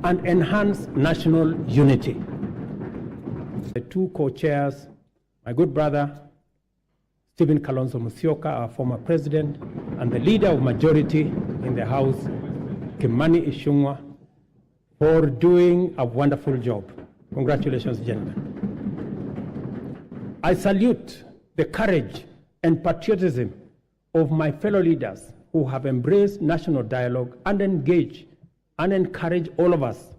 and enhance national unity. The two co-chairs, my good brother, Stephen Kalonzo Musyoka, our former president, and the leader of majority in the House, Kimani Ichung'wah, for doing a wonderful job. Congratulations, gentlemen. I salute the courage and patriotism of my fellow leaders who have embraced national dialogue and engage and encourage all of us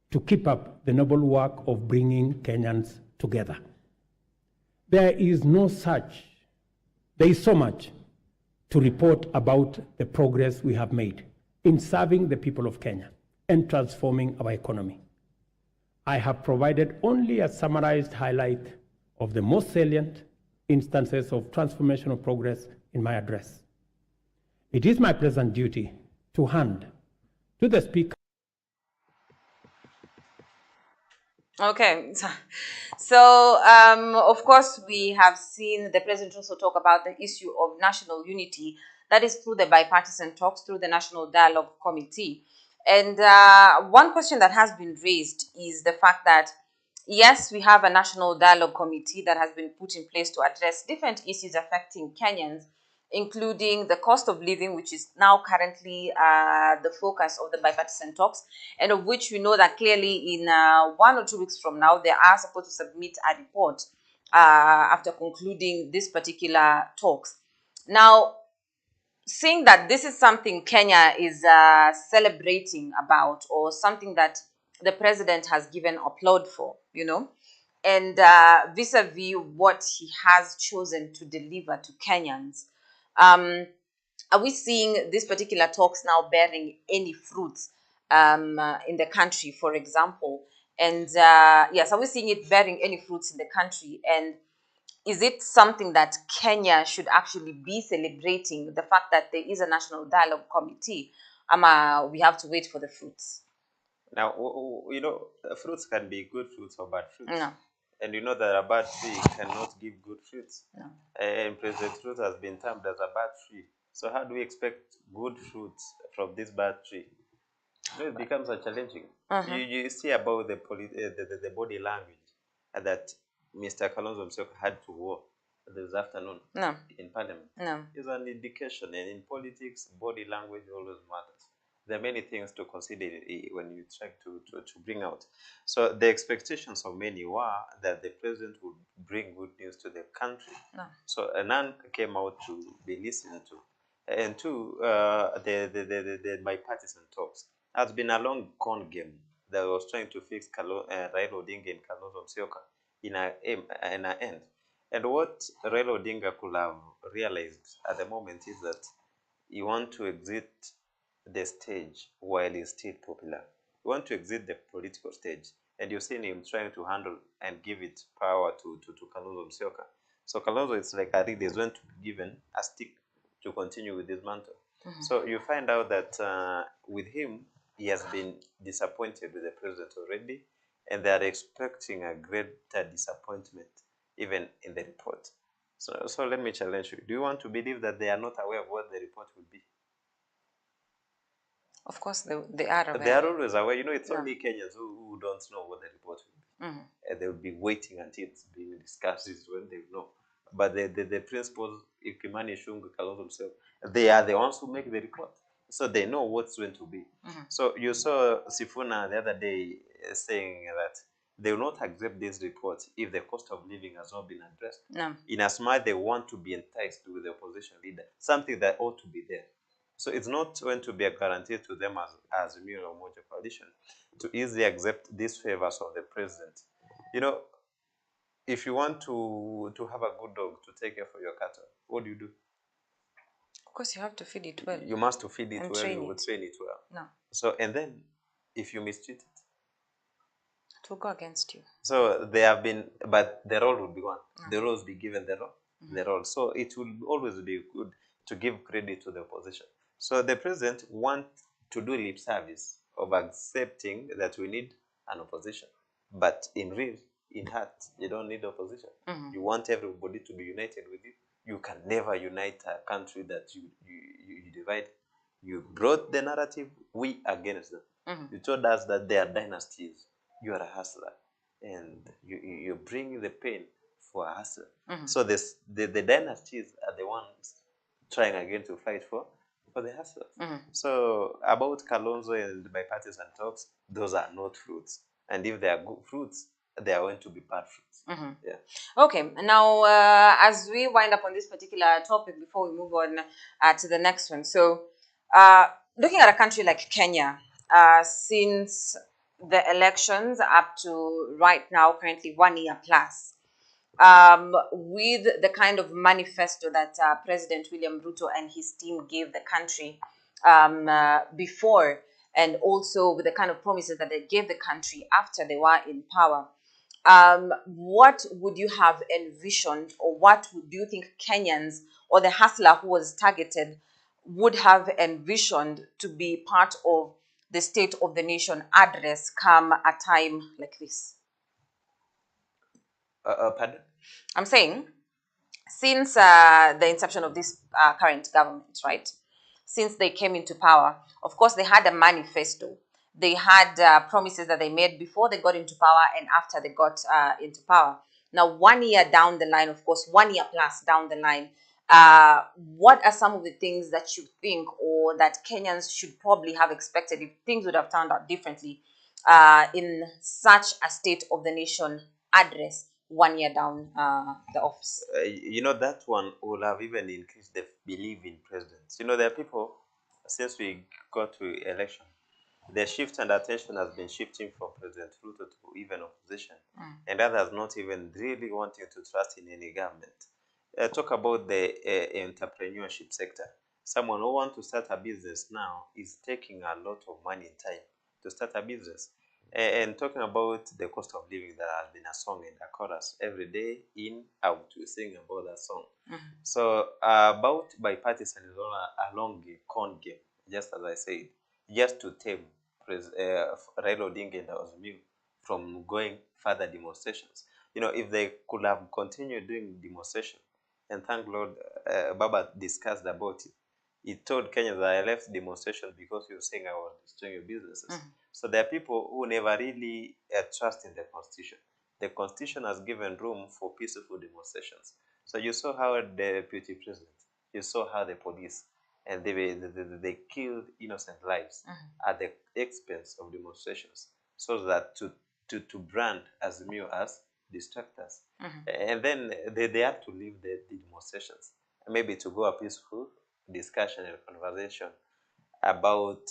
to keep up the noble work of bringing Kenyans together. There is so much to report about the progress we have made in serving the people of Kenya and transforming our economy. I have provided only a summarized highlight of the most salient instances of transformational progress in my address. It is my pleasant duty to hand to the Speaker. Okay, so of course we have seen the President also talk about the issue of national unity, that is through the bipartisan talks, through the National Dialogue Committee. And one question that has been raised is the fact that, yes, we have a National Dialogue Committee that has been put in place to address different issues affecting Kenyans, including the cost of living, which is now currently the focus of the bipartisan talks, and of which we know that clearly in 1 or 2 weeks from now, they are supposed to submit a report after concluding this particular talks. Now, seeing that this is something Kenya is celebrating about, or something that the president has given applaud for, you know, and vis-a-vis what he has chosen to deliver to Kenyans, are we seeing these particular talks now bearing any fruits in the country, for example? And yes, are we seeing it bearing any fruits in the country? And is it something that Kenya should actually be celebrating, the fact that there is a National Dialogue Committee? We have to wait for the fruits? Now, you know, fruits can be good fruits or bad fruits. No. And you know that a bad tree cannot give good fruits. No. And President Ruth has been termed as a bad tree. So how do we expect good fruits from this bad tree? You know, it becomes a challenging. You see about the body language that Mr. Kalonzo Musyoka had to war this afternoon in Parliament. Is an indication, and in politics, body language always matters. There are many things to consider when you try to bring out. So the expectations of many were that the president would bring good news to the country. So none came out to be listened to. And two, the bipartisan talks has been a long con game that was trying to fix Raila Odinga and Kalonzo Musyoka in an end. And what Raila Odinga could have realized at the moment is that you want to exit the stage while he's still popular. You want to exit the political stage, and you've seen him trying to handle and give it power to Kalonzo Musyoka. So Kalonzo, it's like he's going to be given a stick to continue with this mantle. So you find out that with him, he has been disappointed with the president already, and they are expecting a greater disappointment even in the report. So let me challenge you. Do you want to believe that they are not aware of what the report will be? Of course, they are aware. They are always aware. You know, it's only Kenyans who don't know what the report will be. And they will be waiting until it's being discussed is when they know. But the principals, if Kimani Ichung'wah, Kalonzo himself, they are the ones who make the report. So they know what's going to be. So you saw Sifuna the other day saying that they will not accept this report if the cost of living has not been addressed. In as much they want to be enticed with the opposition leader, something that ought to be there. So it's not going to be a guarantee to them as a Mio Umoja coalition to easily accept these favors of the president. You know, if you want to have a good dog to take care for your cattle, what do you do? Of course, you have to feed it well. You must feed it well. You would train it well. So, and then if you mistreat it, it will go against you. So they have been, but the role will be one. The role will be given the role. So it will always be good to give credit to the opposition. So the president wants to do lip service of accepting that we need an opposition. But in real, in heart, you don't need opposition. You want everybody to be united with you. You can never unite a country that you divide. You brought the narrative, we against them. You told us that there are dynasties. You are a hustler, and you bring the pain for a hustler. So the dynasties are the ones trying again to fight for the hustlers. So about Kalonzo and the bipartisan talks, those are not fruits. And if they are good fruits, they are going to be bad fruits. Yeah. Okay, now as we wind up on this particular topic before we move on to the next one, so looking at a country like Kenya, since the elections up to right now, currently 1 year plus, with the kind of manifesto that President William Ruto and his team gave the country before, and also with the kind of promises that they gave the country after they were in power, what would you have envisioned, or what do you think Kenyans or the hustler who was targeted would have envisioned to be part of the State of the Nation address come a time like this? Pardon? I'm saying, since the inception of this current government, right? Since they came into power, of course, they had a manifesto. They had promises that they made before they got into power and after they got into power. Now, 1 year down the line, of course, 1 year plus down the line, what are some of the things that you think, or that Kenyans should probably have expected if things would have turned out differently in such a State of the Nation address 1 year down the office? That one will have even increased the belief in presidents. There are people, since we got to election, the shift and attention has been shifting from President Ruto to even opposition, and others not even really wanting to trust in any government. Talk about the entrepreneurship sector. Someone who wants to start a business now is taking a lot of money and time to start a business. And talking about the cost of living, there has been a song in the chorus every day in out. We sing about that song. So about bipartisan is all a long game, con game, just as I said, just to tame Raila Odinga and Azimio from going further demonstrations. If they could have continued doing demonstration, and thank Lord, Baba discussed about it. He told Kenyans that I left demonstration because you were saying I was destroying your businesses. So there are people who never really trust in the Constitution. The Constitution has given room for peaceful demonstrations. So you saw how the deputy president, you saw how the police, and they killed innocent lives at the expense of demonstrations, so that to brand Azimio as distractors. And then they had to leave the demonstrations, maybe to go a peaceful discussion and conversation about